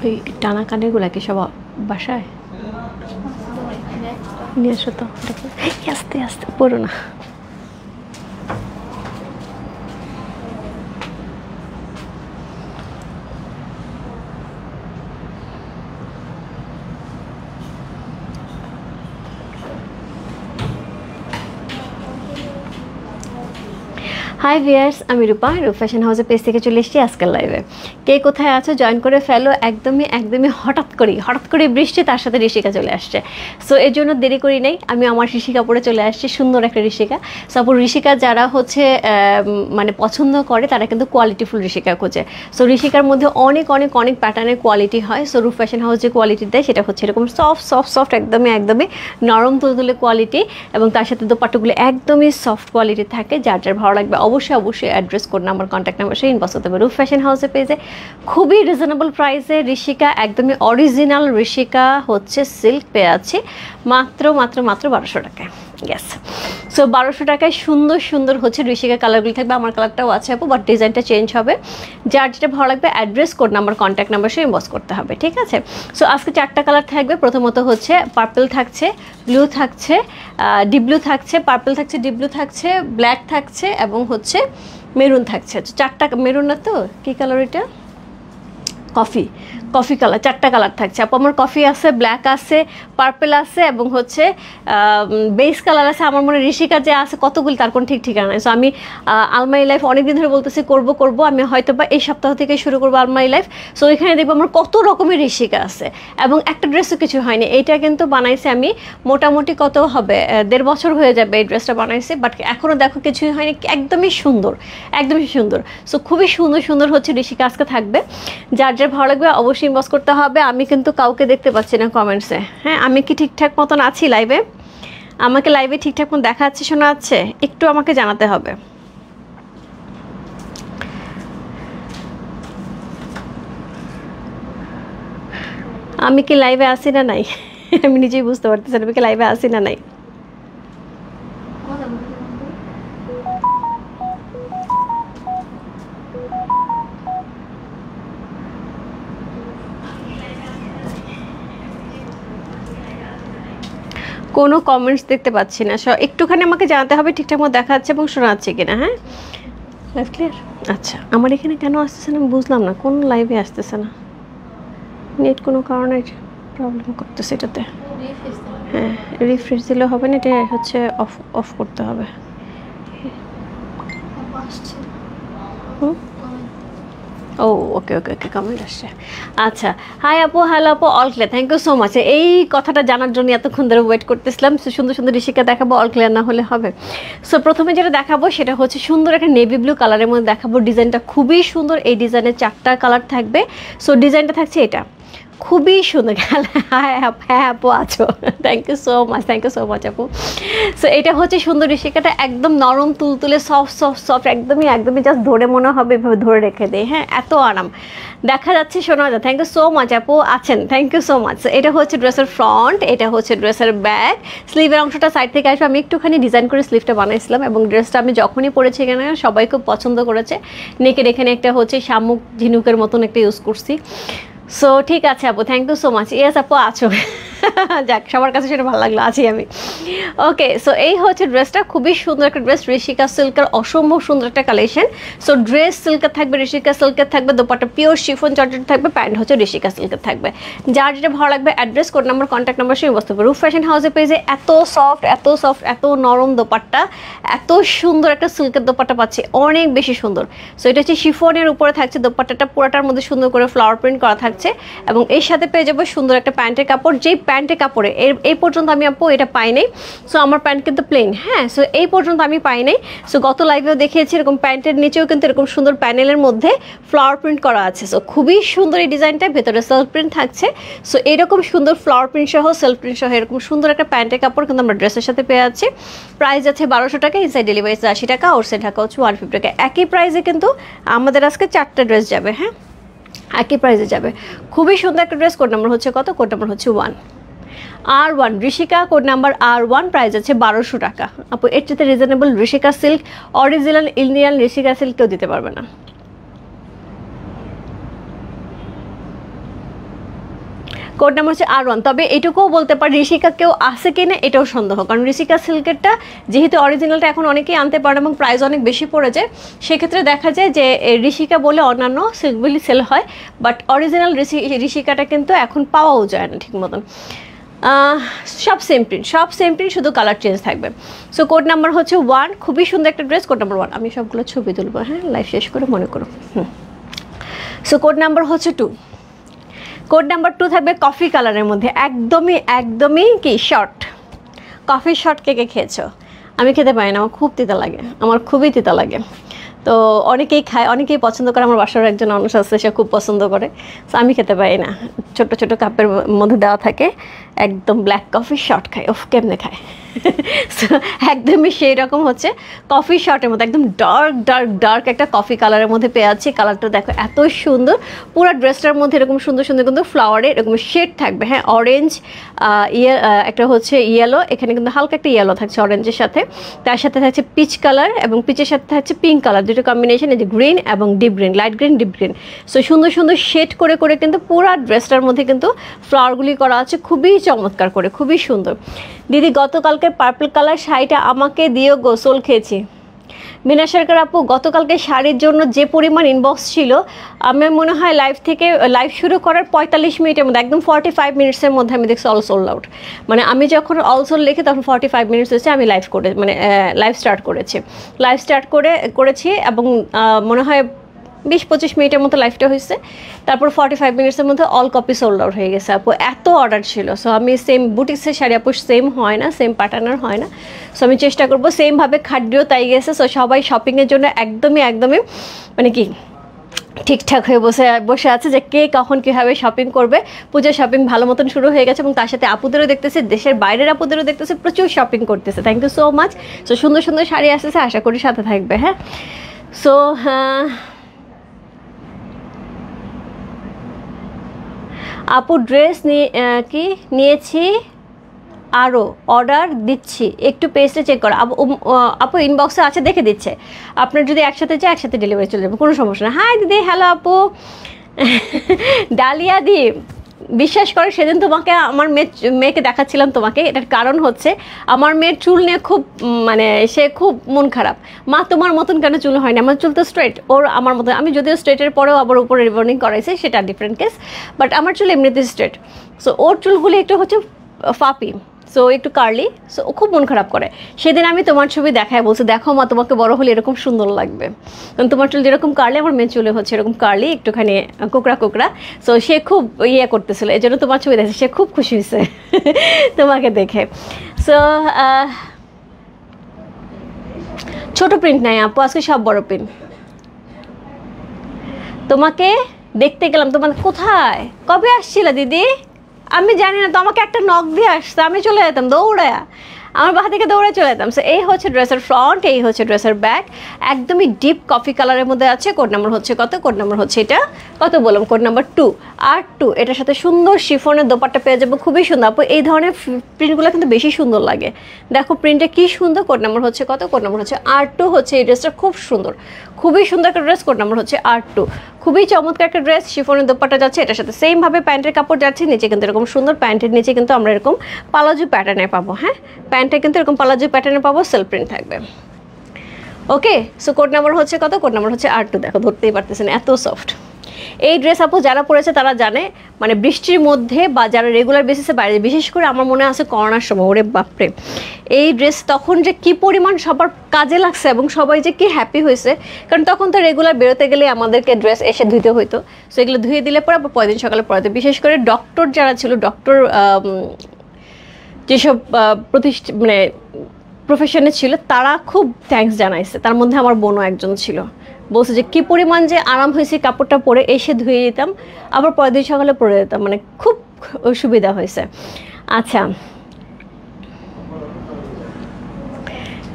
ওই টানা কানেরগুলো কি সব বাসায় নিয়ে আসো তো, আস্তে আস্তে পড়ো না। হাই ভিয়ার্স, আমি রূপা ফ্যাশন হাউসের পেজ থেকে চলে এসেছি আজকের লাইভে। কে কোথায় আছো জয়েন করে ফেলো। একদমই হঠাৎ করে বৃষ্টি, তার সাথে ঋষিকা চলে আসছে। সো এর জন্য দেরি করি নাই, আমি আমার ঋষিকা পরে চলে আসছি, সুন্দর একটা ঋষিকা। সাপোজ ঋষিকা যারা হচ্ছে মানে পছন্দ করে তারা কিন্তু কোয়ালিটিফুল ঋষিকা খোঁজে। সো ঋষিকার মধ্যে অনেক প্যাটার্নের কোয়ালিটি হয়। সো রূপ ফ্যাশন হাউস যে কোয়ালিটি দেয় সেটা হচ্ছে এরকম সফট একদমই নরম তুলতুলে কোয়ালিটি, এবং তার সাথে দোপাট্টাগুলো একদমই সফট কোয়ালিটি থাকে। যার ভালো লাগবে অবশ্যই address code number contact number সে ইনবক্স করতে হবে। রূপ ফ্যাশন হাউসে পেজে খুবই রিজনেবল প্রাইসে ঋষিকা, একদমই অরিজিনাল ঋষিকা হচ্ছে সিল্ক পেয়ে আছে মাত্র 1200 টাকায়। ইয়েস, সো 1200 টাকায় সুন্দর হচ্ছে ঋষিকা কালারগুলি থাকবে। আমার কালারটাও আছে আপু, বাট ডিজাইনটা চেঞ্জ হবে। যার যেটা ভালো লাগবে address code number contact number সে ইনবক্স করতে হবে, ঠিক আছে। সো আজকে 4টা কালার থাকবে। প্রথমত হচ্ছে পার্পল থাকছে, ব্লু থাকছে, ডিপ ব্লু থাকছে, পার্পল থাকছে, ডিপ ব্লু থাকছে, ব্ল্যাক থাকছে এবং হচ্ছে মেরুন থাকছে। 4টা মেরুন না তো, কী কালার এটা, কফি কালার। 4টা কালার থাকছে আপু। আমার কফি আছে, ব্ল্যাক আছে, পার্পল আছে এবং হচ্ছে বেস কালার আছে। আমার মনে ঋষিকা যে আছে কতগুলি তার কোনো ঠিক ঠিকানা নাই। সো আমি আলমারি লাইফ অনেকদিন ধরে বলতেছি করবো, আমি হয়তো বা এই সপ্তাহ থেকে শুরু করবো আলমারি লাইফ। সো এখানে দেখবো আমার কত রকমের ঋষিকা আছে এবং একটা ড্রেসও কিছু হয়নি। এইটা কিন্তু বানাইছি আমি মোটামুটি কত হবে 1.5 বছর হয়ে যাবে এই ড্রেসটা বানাইছি, বাট এখনও দেখো কিছুই হয়নি, একদমই সুন্দর। সো খুবই সুন্দর হচ্ছে ঋষিকা আজকে থাকবে। যার ভালো লাগবে অবশ্যই ইনবক্স করতে হবে। আমি কিন্তু কাউকে দেখতে পাচ্ছি না কমেন্টসে। হ্যাঁ, আমি কি ঠিকঠাক মতন আছি লাইভে? আমাকে লাইভে ঠিকঠাক মতন দেখা যাচ্ছে, শোনা যাচ্ছে? একটু আমাকে জানাতে হবে। আমি কি লাইভে আসি না নাই? আমি নিজেই বুঝতে পারতেছি আমি কি লাইভে আসি না নাই। কোনো কমেন্টস দেখতে পাচ্ছি না। একটুখানি আমাকে জানাতে হবে ঠিকঠাক মতো দেখা যাচ্ছে এবং শোনা যাচ্ছে কিনা। হ্যাঁ, লাইভ ক্লিয়ার? আচ্ছা, আমার এখানে কেন আসতেছে না বুঝলাম না, কোন লাইভে আসতেছে না, নেট কোনো কারণে প্রবলেম করতেছে এটাতে। হ্যাঁ, রিফ্রেশ দিলে হবে না, এটা হচ্ছে অফ করতে হবে। ও ওকে কমেন্ট আসছে। আচ্ছা, হাই আপু, হ্যালো আপু, all clear, thank you so much. এই কথাটা জানার জন্য এতক্ষণ ধরে ওয়েট করতেছিলাম। সুন্দর ঋষিকা দেখাবো, অল ক্লিয়ার না হলে হবে। সো প্রথমে যেটা দেখাবো সেটা হচ্ছে সুন্দর একটা নেভি ব্লু কালারের মধ্যে দেখাবো। ডিজাইনটা খুবই সুন্দর, এই ডিজাইনের 4টা কালার থাকবে। সো ডিজাইনটা থাকছে এটা, খুবই সুন্দর। হ্যাঁ আপু আছো, থ্যাংক ইউ সো মাচ আপু। সো এটা হচ্ছে সুন্দর ঋষিকাটা, একদম নরম তুলতুলে সফট একদমই জাস্ট ধরে মনে হবে এভাবে ধরে রেখে দেয়। হ্যাঁ, এত আরাম দেখা যাচ্ছে, শোনা যায়। থ্যাংক ইউ সো মাচ আপু আছেন, থ্যাংক ইউ সো মাচ। এটা হচ্ছে ড্রেসের ফ্রন্ট, এটা হচ্ছে ড্রেসের ব্যাক। স্লিভের অংশটা সাইড থেকে আসবে। আমি একটুখানি ডিজাইন করে স্লিভটা বানাইছিলাম এবং ড্রেসটা আমি যখনই পরেছি এখানে সবাই খুব পছন্দ করেছে। নেকের এখানে একটা হচ্ছে শামুক ঝিনুকের মতন একটা ইউজ করছি। সো ঠিক আছে আপু, thank you so much. Yes আপু আছো, যাক সবার কাছে সেটা ভালো লাগলো, আছি আমি। ওকে, সো এই হচ্ছে ড্রেসটা, খুবই সুন্দর একটা ড্রেস, ঋষিকা সিল্কের অসম্ভব সুন্দর একটা কালেকশন। সো ড্রেস সিল্কের থাকবে, ঋষিকা সিল্কের থাকবে, দোপাট্টা পিওর শিফন জর্জেট থাকবে, প্যান্ট হচ্ছে ঋষিকা সিল্কের থাকবে। যার যেটা ভালো লাগবে address code number contact number সেই বসতে হবে। রূপ ফ্যাশন হাউসের পেজে এত সফট এত নরম দোপাট্টা, এত সুন্দর একটা সিল্কের দোপাট্টা পাচ্ছি, অনেক বেশি সুন্দর। সো এটা হচ্ছে শিফনের উপরে থাকছে, দোপাট্টাটা পুরোটার মধ্যে সুন্দর করে ফ্লাওয়ার প্রিন্ট করা থাকছে এবং এর সাথে পেয়ে যাবো সুন্দর একটা প্যান্টের কাপড়। যেই প্যান্টের কাপড়ে এই পর্যন্ত আমি আপু এটা পাই নাই। সো আমার প্যান্ট কিন্তু প্লেন। হ্যাঁ, সো এই পর্যন্ত আমি পাই নাই। সো গত লাইভেও দেখিয়েছি এরকম প্যান্টের নিচেও কিন্তু এরকম সুন্দর প্যানেলের মধ্যে ফ্লাওয়ার প্রিন্ট করা আছে। সো খুবই সুন্দর এই ডিজাইনটা, ভেতরে সেলফ প্রিন্ট থাকছে। সো এরকম সুন্দর ফ্লাওয়ার প্রিন্ট সহ সেলফ প্রিন্ট সহ এরকম সুন্দর একটা প্যান্টের কাপড় কিন্তু আমরা ড্রেসের সাথে পেয়ে যাচ্ছি। প্রাইস আছে 1200 টাকা, ইনসাইড ডেলিভারি 80 টাকা, আউটসাইড ঢাকা হচ্ছে 150 টাকা। একই প্রাইসে কিন্তু আমাদের আজকে 4টা ড্রেস যাবে। হ্যাঁ, একই প্রাইসে যাবে। খুবই সুন্দর একটা ড্রেস। কোড নাম্বার হচ্ছে কত? কোড নাম্বার হচ্ছে 1 R1 Rishika, code number R1, price আছে 1200 টাকা। আপু এর চেয়ে reasonable Rishika silk, original Indian Rishika silk কেউ দিতে পারবে না। কোড নাম্বার হচ্ছে R1। তবে এটুকুও বলতে পারি ঋষিকা কেউ আছে কিনা এটাও সন্দেহ, কারণ ঋষিকা সিল্কেরটা যেহেতু অরিজিনালটা এখন অনেকেই আনতে পারে এবং প্রাইস অনেক বেশি পড়ে যায়, সেক্ষেত্রে দেখা যায় যে ঋষিকা বলে অন্যান্য সিল্কগুলি সেল হয়, বাট অরিজিনাল ঋষিকাটা কিন্তু এখন পাওয়াও যায় না ঠিক মতন। সব সেম প্রিন্ট, শুধু কালার চেঞ্জ থাকবে। সো কোড নাম্বার হচ্ছে 1, খুবই সুন্দর একটা ড্রেস, কোড নাম্বার 1। আমি সবগুলো ছবি তুলবো, হ্যাঁ, লাইভ শেষ করে মনে করো। সো কোড নাম্বার হচ্ছে 2। কোড নাম্বার 2 থাকবে কফি কালারের মধ্যে, একদমই কি শর্ট, কফি শর্ট। কে খেয়েছো? আমি খেতে পারি না, আমার খুব তিতা লাগে, আমার খুবই তিতা লাগে। তো অনেকেই খায়, অনেকেই পছন্দ করে, আমার বাসার একজন মানুষ আছে সে খুব পছন্দ করে, তো আমি খেতে পারি না। ছোট ছোট কাপের মধ্যে দেওয়া থাকে, একদম ব্ল্যাক কফি শর্ট খায়, ওফ কেমনে খায়। একদমই সেই রকম হচ্ছে কফি শর্টের মধ্যে, একদম ডার্ক একটা কফি কালারের মধ্যে পেয়ে আছি। কালারটা দেখো এত সুন্দর, পুরো ড্রেসটার মধ্যে এরকম সুন্দর কিন্তু ফ্লাওয়ারে এরকম শেড থাকবে, হ্যাঁ, অরেঞ্জ, একটা হচ্ছে ইয়েলো, এখানে কিন্তু হালকা একটা ইয়েলো থাকছে অরেঞ্জের সাথে, তার সাথে থাকছে পিচ কালার এবং পিচের সাথে থাকছে পিঙ্ক কালার, দুটো কম্বিনেশন, এই যে গ্রিন এবং deep green, light green deep green. So সুন্দর শেড করে কিন্তু পুরো ড্রেসটার মধ্যে কিন্তু ফ্লাওয়ারগুলি করা আছে, খুবই চমৎকার করে, খুবই সুন্দর। দিদি গতকালকে পার্পল কালার শাড়িটা আমাকে দিয়েও গোসল খেয়েছি। বিনা সরকার আপু, গতকালকে শাড়ির জন্য যে পরিমাণ ইনবক্স ছিল, আমার মনে হয় লাইভ শুরু করার 45 মিনিটের মধ্যে, একদম 45 মিনিটসের মধ্যে আমি দেখছি অল সোল্ড আউট। মানে আমি যখন অল সোল্ড লিখে তখন 45 মিনিটস হচ্ছে আমি লাইভ স্টার্ট করেছি এবং মনে হয় 20-25 মিনিটের মতো লাইভটা হয়েছে, তারপর 45 মিনিটসের মধ্যে অল কপি সোল্ড আউট হয়ে গেছে আপু, এত অর্ডার ছিল। সো আমি সেম বুটিক্সের শাড়ি আপু সেম হয় না, সেম প্যাটার্নের হয় না, সো আমি চেষ্টা করবো সেমভাবে খাদ্যও তাই গেছে। সো সবাই শপিংয়ের জন্য একদমই মানে কি ঠিকঠাক হয়ে বসে আছে যে কে কখন কীভাবে শপিং করবে। পূজার শপিং ভালো মতন শুরু হয়ে গেছে এবং তার সাথে আপুদেরও দেখতেছে, দেশের বাইরের আপুদেরও দেখতেছে, প্রচুর শপিং করতেছে। Thank you so much. So সুন্দর শাড়ি আসতেছে, আশা করি সাথে থাকবে, হ্যাঁ। সো আপু ড্রেস নিয়েছি, আরও অর্ডার দিচ্ছি, একটু পেজটা চেক করো। আপু ইনবক্সে আছে, দেখে দিচ্ছে। আপনার যদি একসাথে চাই একসাথে ডেলিভারি চলে যাবে, কোনো সমস্যা না। হাই দিদি, হ্যালো আপু। ডালিয়া দি, বিশ্বাস করে সেদিন তোমাকে আমার মেয়েকে দেখাচ্ছিলাম তোমাকে, এটার কারণ হচ্ছে আমার মেয়ের চুল নিয়ে খুব সে খুব মন খারাপ। মা তোমার মতন কেন চুল হয় না? আমার চুল তো স্ট্রেট, ওর আমার মতন। আমি যদিও স্ট্রেটের পরেও আবার উপরে রিবর্নিং করাইছি, সেটা ডিফারেন্ট কেস, বাট আমার চুল এমনিতে স্ট্রেট। সো ওর চুলগুলি একটু হচ্ছে ফাপি, সো একটু কার্লি, সো ও খুব মন খারাপ করে। সেদিন আমি তোমার ছবি দেখায় বলছি, দেখো মা তোমাকে বড় হলে এরকম সুন্দর লাগবে, কারণ তোমার চুল যেরকম কার্লি, আমার মেয়ের চুলে হচ্ছে এরকম কার্লি, একটুখানি কোকড়া। সো সে খুব করতেছিল, এই জন্য তোমার ছবি দেখছে, সে খুব খুশি হয়েছে তোমাকে দেখে। সো ছোট প্রিন্ট নাই আপু, আজকে সব বড় প্রিন্ট। তোমাকে দেখতে গেলাম, তোমার কোথায়, কবে আসছিল দিদি? আমি জানি না, তো আমাকে একটা নক দিয়ে আসছে, আমি চলে যেতাম দৌড়ায়া, আমার বাসা থেকে দৌড়ে চলে যেতাম। সো এই হচ্ছে ড্রেসের ফ্রন্ট, এই হচ্ছে ড্রেসের ব্যাক, একদমই ডিপ কফি কালারের মধ্যে আছে। কোড নাম্বার হচ্ছে কত? কোড নাম্বার হচ্ছে এটা, কত বললাম? Code number 2 R2। এটার সাথে সুন্দর শিফনের দোপাট্টা পেয়ে যাবো, খুবই সুন্দর আপু। এই ধরনের প্রিন্টগুলো কিন্তু বেশি সুন্দর লাগে, দেখো প্রিন্টটা কি সুন্দর। কোড নাম্বার হচ্ছে কত? কোড নাম্বার হচ্ছে R2 হচ্ছে এই ড্রেসটা, খুব সুন্দর, খুবই সুন্দর একটা ড্রেস। কোড নাম্বার হচ্ছে R2, খুবই চমৎকার একটা ড্রেস, শিফনের দোপাট্টা যাচ্ছে, এটার সাথে সেমভাবে প্যান্টের কাপড় যাচ্ছে, নিচে কিন্তু এরকম সুন্দর, প্যান্টের নিচে কিন্তু আমরা এরকম পালাজু প্যাটার্নে পাবো, হ্যাঁ, প্যান্টটা কিন্তু এরকম পালাজু প্যাটার্নে পাবো, সেলফ প্রিন্ট থাকবে। ওকে, সো কোড নাম্বার হচ্ছে কত? কোড নাম্বার হচ্ছে R2। দেখো ধরতেই পারতেছেন, এত সফট এই ড্রেস আপু। যারা পরেছে তারা জানে, মানে বৃষ্টির মধ্যে বা যারা রেগুলার বেসিসে বাইরে, বিশেষ করে আমার মনে আছে করোনার সময়, ওরে বাপরে এই ড্রেস তখন যে কি পরিমাণ সবার কাজে লাগছে এবং সবাই যে কি হ্যাপি হয়েছে, কারণ তখন তো রেগুলার বেরোতে গেলে আমাদেরকে ড্রেস এসে ধুতে হইতো। সো এগুলো ধুয়ে দিলে পরে আবার পরের দিন সকালে পরাতে, বিশেষ করে ডক্টর যারা ছিল, ডক্টর যেসব প্রফেশনে ছিল, তারা খুব থ্যাঙ্কস জানাইছে। তার মধ্যে আমার বোনও একজন ছিল, বলছে যে কী পরিমাণ যে আরাম হয়েছে, কাপড়টা পরে এসে ধুয়ে দিতাম, আবার পরের দিন সকালে পরে দিতাম, মানে খুব সুবিধা হয়েছে। আচ্ছা,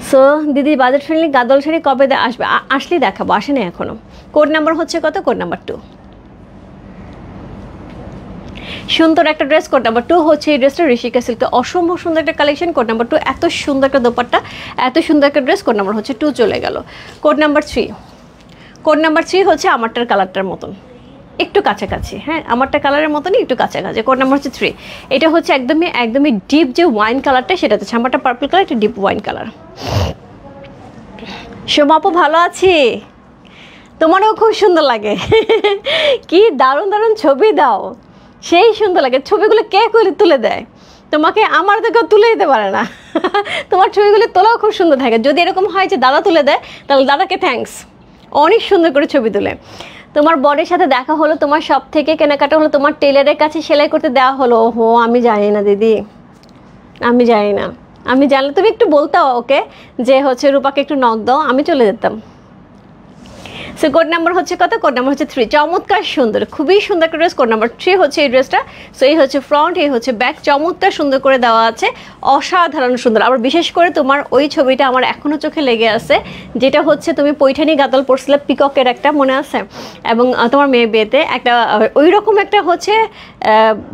সো দিদি বাজেট ফ্রেন্ডলি গাদল শাড়ি কবে আসবে? আসলেই দেখাবো, আসেনি এখনও। কোড নাম্বার হচ্ছে কত? Code number 2। সুন্দর একটা ড্রেস, কোড নাম্বার 2 হচ্ছে এই ড্রেসটা, ঋষিকা সিল্কে অসম্ভব সুন্দর একটা কালেকশন। কোড নাম্বার 2, এত সুন্দর একটা দোপাট্টা, এত সুন্দর একটা ড্রেস। কোড নাম্বার হচ্ছে 2 চলে গেল। কোড নাম্বার 3, কোড নাম্বার 3 হচ্ছে আমারটার কালারটার মতন, একটু কাছাকাছি, হ্যাঁ আমারটা কালারের মতনই একটু কাছাকাছি। কোড নাম্বার হচ্ছে 3। এটা হচ্ছে একদমই ডিপ যে ওয়াইন কালারটা সেটা হচ্ছে, আমারটা পার্পল কালার, এটা ডিপ ওয়াইন কালার। সোমা আপু ভালো আছি, তোমারও খুব সুন্দর লাগে। কি দারুণ দারুণ ছবি দাও, সেই সুন্দর লাগে। ছবিগুলো কে করে তুলে দেয় তোমাকে? আমার তো কেউ তুলে দিতে পারে না। তোমার ছবিগুলো তোলাও খুব সুন্দর থাকে। যদি এরকম হয় যে দাদা তুলে দেয় তাহলে দাদাকে থ্যাঙ্কস, অনেক সুন্দর করে ছবি তুলে। তোমার বরের সাথে দেখা হলো, তোমার সব থেকে কেনাকাটা হলো, তোমার টেলারের কাছে সেলাই করতে দেওয়া হলো। ওহো আমি জানি না দিদি, আমি জানি না। আমি জানলে তুমি একটু বলতাও ওকে যে হচ্ছে রূপাকে একটু নক দাও, আমি চলে যেতাম। সো কোড নাম্বার হচ্ছে কত? কোড নাম্বার হচ্ছে 3। চমৎকার সুন্দর, খুবই সুন্দর একটা ড্রেস। কোড নাম্বার 3 হচ্ছে এই ড্রেসটা। সো এই হচ্ছে ফ্রন্ট, এই হচ্ছে ব্যাক, চমৎকার সুন্দর করে দেওয়া আছে, অসাধারণ সুন্দর। আবার বিশেষ করে তোমার ওই ছবিটা আমার এখনও চোখে লেগে আছে, যেটা হচ্ছে তুমি পৈঠানি গাদল পরছিলে পিককের একটা, মনে আছে? এবং তোমার মেয়ে বিয়েতে একটা ওই রকম একটা হচ্ছে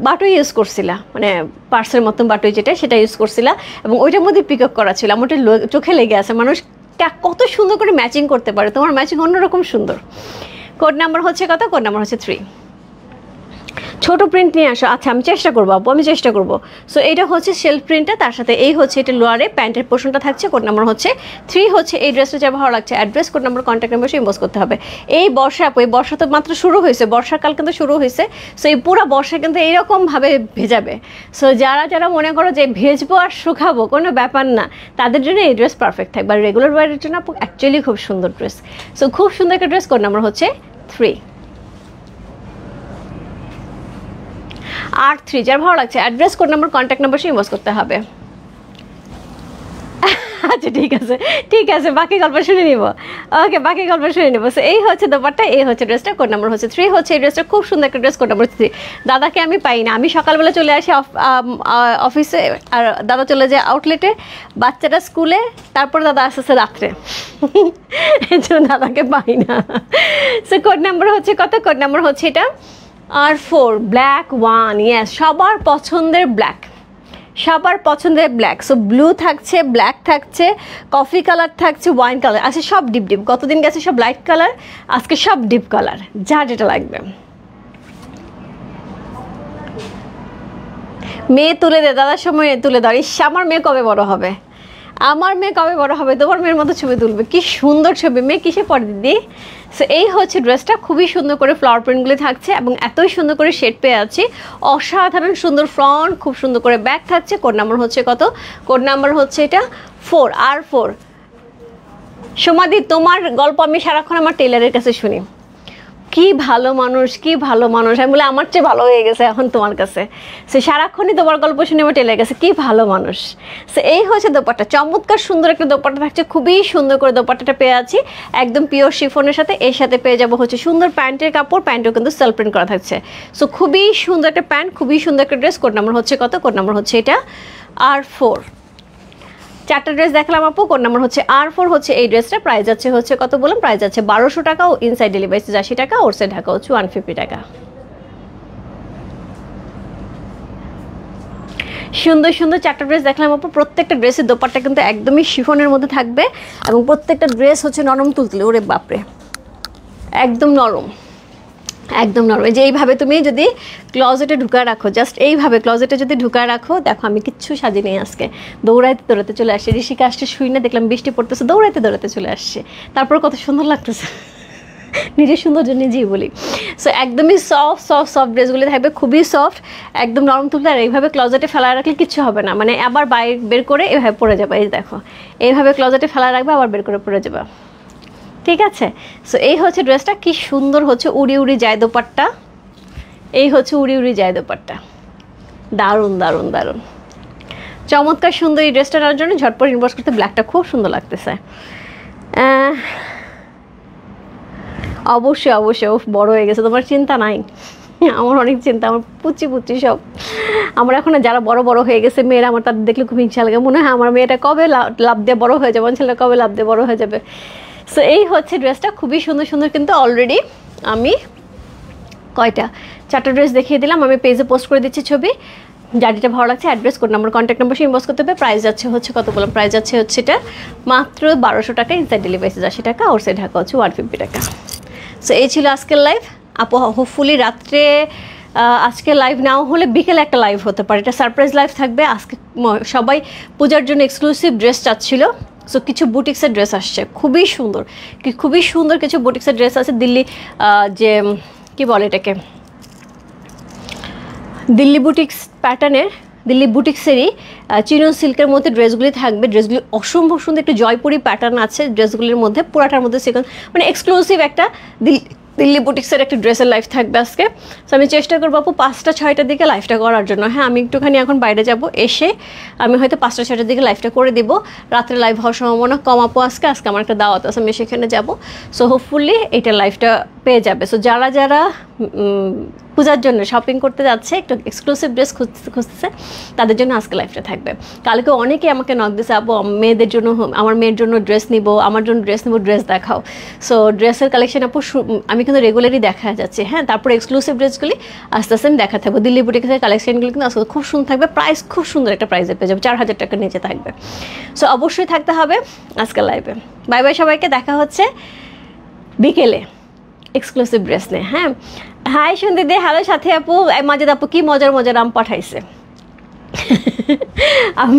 বাটুই ইউজ করছিলা, মানে পার্সের মতন বাটুই যেটা, সেটা ইউজ করছিলা এবং ওইটার মধ্যে পিকক করা ছিল। আমার চোখে লেগে আছে, মানুষ কত সুন্দর করে ম্যাচিং করতে পারে, তোমার ম্যাচিং অন্যরকম সুন্দর। কোড নাম্বার হচ্ছে কত? কোড নাম্বার হচ্ছে 3। ছোট প্রিন্ট নিয়ে আসো। আচ্ছা আমি চেষ্টা করবো আপু, আমি চেষ্টা করবো। সো এইটা হচ্ছে সেলফ প্রিন্টটা, তার সাথে এই হচ্ছে এটা লোয়ারে প্যান্টের পোর্শনটা থাকছে। কোড নাম্বার হচ্ছে 3 হচ্ছে এই ড্রেসটা যা ভালো লাগছে। Address, code number, contact number inbox করতে হবে। এই বর্ষা আপু, এই বর্ষা তো মাত্র শুরু হয়েছে, বর্ষাকাল কিন্তু শুরু হয়েছে। সো এই পুরো বর্ষা কিন্তু এইরকমভাবে ভেজাবে। সো যারা মনে করো যে ভেজবো আর শুকাবো কোনো ব্যাপার না, তাদের জন্য এই ড্রেস পারফেক্ট থাকবে। আর রেগুলার ওয়ারের জন্য আপু অ্যাকচুয়ালি খুব সুন্দর ড্রেস। সো খুব সুন্দর একটা ড্রেস। কোড নাম্বার হচ্ছে 3। আর 3 যার ভালো লাগছে address, code number, contact number সে ইনবক্স করতে হবে। আচ্ছা ঠিক আছে বাকি গল্প শুনে নিব। ওকে বাকি গল্প শুনে নিব। সো এই হচ্ছে দোপাট্টা, এই হচ্ছে ড্রেসটা। কোড নাম্বার হচ্ছে 3 হচ্ছে এই ড্রেসটা, খুব সুন্দর একটা ড্রেস। Code number 3। দাদাকে আমি পাই না, আমি সকালবেলা চলে আসি অফিসে, আর দাদা চলে যায় আউটলেটে, বাচ্চাটা স্কুলে, তারপর দাদা আসতেছে রাত্রে। এই জন্য দাদাকে পাই না। সো কোড নাম্বার হচ্ছে কত? কোড নাম্বার হচ্ছে এটা R4, ব্ল্যাক ওয়ান। ইয়েস, সবার পছন্দের ব্ল্যাক, সবার পছন্দের ব্ল্যাক। সো ব্লু থাকছে, ব্ল্যাক থাকছে, কফি কালার থাকছে, ওয়াইন কালার আছে, সব ডিপ ডিপ। গতদিন গেছে সব লাইট কালার, আজকে সব ডিপ কালার, যার যেটা লাগবে। মেয়ে তুলে দে, দাদার সময় তুলে দাও। ইস আমার মেয়ে কবে বড় হবে, আমার মেয়ে কবে বড় হবে, তোমার মেয়ের মতো ছবি তুলবে। কি সুন্দর ছবি, মেয়ে কিসে পড়ে দিদি? সো এই হচ্ছে ড্রেসটা, খুবই সুন্দর করে ফ্লাওয়ার প্রিন্টগুলি থাকছে এবং এতই সুন্দর করে শেড পেয়ে আছি, অসাধারণ সুন্দর ফ্রন্ট, খুব সুন্দর করে ব্যাক থাকছে। কোড নাম্বার হচ্ছে কত? কোড নাম্বার হচ্ছে এটা 4, R4। সোমাদি তোমার গল্প আমি সারাক্ষণ আমার টেলারের কাছে শুনি, কি ভালো মানুষ, কি ভালো মানুষ। আমি বলে আমার চেয়ে ভালো হয়ে গেছে এখন তোমার কাছে। সে সারাক্ষণই তোমার গল্প শুনে আমার টেলারের কাছে, কি ভালো মানুষ। সো এই হচ্ছে দোপাট্টা, চমৎকার সুন্দর একটা দোপাট্টা থাকছে, খুবই সুন্দর করে দোপাট্টাটা পেয়ে আছি একদম পিওর শিফনের সাথে। এর সাথে পেয়ে যাবো হচ্ছে সুন্দর প্যান্টের কাপড়, প্যান্টও কিন্তু সেলফ প্রিন্ট করা থাকছে। সো খুবই সুন্দর একটা প্যান্ট, খুবই সুন্দর একটা ড্রেস। কোড নাম্বার হচ্ছে কত? কোড নাম্বার হচ্ছে এটা R4। 4টা ড্রেস দেখলাম আপু। কোড নাম্বার হচ্ছে R4 হচ্ছে এই ড্রেসটা। প্রাইস আছে হচ্ছে কত বললাম? প্রাইস আছে 1200 টাকা, ও ইনসাইড ডেলিভারি 80 টাকা, ওর সাইড ঢাকা হচ্ছে 150 টাকা। সুন্দর সুন্দর 4টা ড্রেস দেখলাম আপু। প্রত্যেকটা ড্রেসের দোপাট্টা কিন্তু একদমই শিফনের মধ্যে থাকবে এবং প্রত্যেকটা ড্রেস হচ্ছে নরম তুলতুলে। ওরে বাপরে, একদম নরম, একদম নরম। যে এইভাবে তুমি যদি ক্লজেটে ঢুকায় রাখো, জাস্ট এইভাবে ক্লজেটে যদি ঢুকায় রাখো, দেখো আমি কিচ্ছু সাজি নেই আজকে, দৌড়াইতে চলে আসছে। ঋষিকা আসছে, শুই না, দেখলাম বৃষ্টি পড়তেছে, দৌড়াইতে চলে আসছে। তারপর কত সুন্দর লাগতেছে, নিজের সৌন্দর্য নিজেই বলি। সো একদমই সফট ড্রেসগুলি থাকবে, খুবই সফট, একদম নরম তুলতে। আর এইভাবে ক্লজেটে ফেলা রাখলে কিচ্ছু হবে না, মানে আবার বাইরে বের করে এভাবে পরে যাবে। এই দেখো এইভাবে ক্লজেটে ফেলা রাখবে, আবার বের করে পরে যাবে, ঠিক আছে? সো এই হচ্ছে ড্রেসটা, কি সুন্দর হচ্ছে উড়ি উড়ি যায় দোপাট্টা। এই হচ্ছে উড়ি উড়ি যায় দোপাট্টা, দারুণ দারুণ দারুণ, চমৎকার সুন্দর। এই ড্রেসটা নেওয়ার জন্য ঝটপট ইনবক্স করতে। ব্ল্যাকটা খুব সুন্দর লাগতেছে। অবশ্যই অবশ্যই, ও বড় হয়ে গেছে, তোমার চিন্তা নাই, আমার অনেক চিন্তা, আমার পুচি সব। আমার এখন যারা বড় হয়ে গেছে মেয়েরা, আমার তাদের দেখলে খুব হিংসা লাগে, মনে হয় আমার মেয়েটা কবে লাভ দিয়ে বড় হয়ে যাবে, ছেলেটা কবে লাভ দিয়ে বড় হয়ে যাবে। সো এই হচ্ছে ড্রেসটা, খুবই সুন্দর সুন্দর। কিন্তু অলরেডি আমি কয়টা 4টা ড্রেস দেখিয়ে দিলাম, আমি পেজে পোস্ট করে দিচ্ছি ছবি। যার যেটা ভালো লাগছে address, code number, contact number সে ইনবক্স করতে হবে। প্রাইস যাচ্ছে হচ্ছে কত বললাম? প্রাইস যাচ্ছে হচ্ছে এটা মাত্র 1200 টাকা, ইনসাইড ডেলিভারি 80 টাকা, ওর সাইড ঢাকা হচ্ছে 150 টাকা। সো এই ছিল আজকের লাইভ। আপু হোপফুলি রাত্রে আজকে লাইভ নাও হলে বিকেলে একটা লাইভ হতে পারে, এটা সারপ্রাইজ লাইভ থাকবে। আজকে সবাই পূজার জন্য এক্সক্লুসিভ ড্রেস চাচ্ছিল, সো কিছু বুটিক্সের ড্রেস আসছে খুবই সুন্দর, খুবই সুন্দর কিছু বুটিক্সের ড্রেস আছে। দিল্লি যে কি বলে এটাকে, দিল্লি বুটিক্স প্যাটার্নের, দিল্লি বুটিক্সেরই চিনন সিল্কের মধ্যে ড্রেসগুলি থাকবে। ড্রেসগুলি অসম্ভব সুন্দর, একটু জয়পুরি প্যাটার্ন আছে ড্রেসগুলির মধ্যে, পুরাটার মধ্যে সেকেন্ড মানে এক্সক্লুসিভ একটা দিল্লি বুটিক্সের একটা ড্রেসের লাইভ থাকবে আজকে। সো আমি চেষ্টা করবো আপু 5টা-6টার দিকে লাইভটা করার জন্য। হ্যাঁ, আমি একটুখানি এখন বাইরে যাব, এসে আমি হয়তো 5টা-6টার দিকে লাইভটা করে দিব। রাত্রে লাইভ হওয়ার সম্ভাবনা কম আপু আজকে আমার একটা দাওয়াত আছে, আমি সেখানে যাব। সো হোপফুলি এইটা লাইভটা পেয়ে যাবে। সো যারা যারা পূজার জন্য শপিং করতে যাচ্ছে, একটু এক্সক্লুসিভ ড্রেস খুঁজতেছে, তাদের জন্য আজকে লাইভটা থাকবে। কালকে অনেকে আমাকে নক দিয়েছে, আপু মেয়েদের জন্য, আমার মেয়ের জন্য ড্রেস নিব, আমার জন্য ড্রেস নিব, ড্রেস দেখাও। সো ড্রেসের কালেকশন আপু আমি কিন্তু রেগুলারই দেখা যাচ্ছে। হ্যাঁ, তারপরে এক্সক্লুসিভ ড্রেসগুলি আস্তে আস্তে আমি দেখা থাকবো। দিল্লি বুটিক্সের কালেকশনগুলি কিন্তু আজকে খুব সুন্দর থাকবে, প্রাইস খুব সুন্দর একটা প্রাইসে পেয়ে যাবে, 4000 টাকার নিচে থাকবে। সো অবশ্যই থাকতে হবে আজকে লাইভে। বাই বাই সবাইকে, দেখা হচ্ছে বিকেলে এক্সক্লুসিভ ড্রেস নিয়ে। হ্যাঁ, হাই সুন্দরী, হ্যালো সাথী আপু, মাজেদ আপু কি মজার মজার আম পাঠাইছে।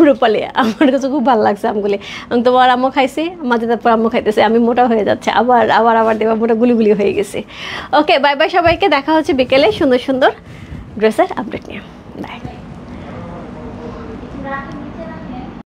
রূপালি, আমার কাছে খুব ভালো লাগছে আমগুলি। আমি তোমার আম্মু খাইছি, মাজেদ আপুর আম্মু খাইতেছে, আমি মোটা হয়ে যাচ্ছে, আবার আবার আবার দেবা মোটা গুলি হয়ে গেছে। ওকে, বাই বাই সবাইকে, দেখা হচ্ছে বিকেলে সুন্দর সুন্দর ড্রেসের আপডেট নিয়ে। বাই।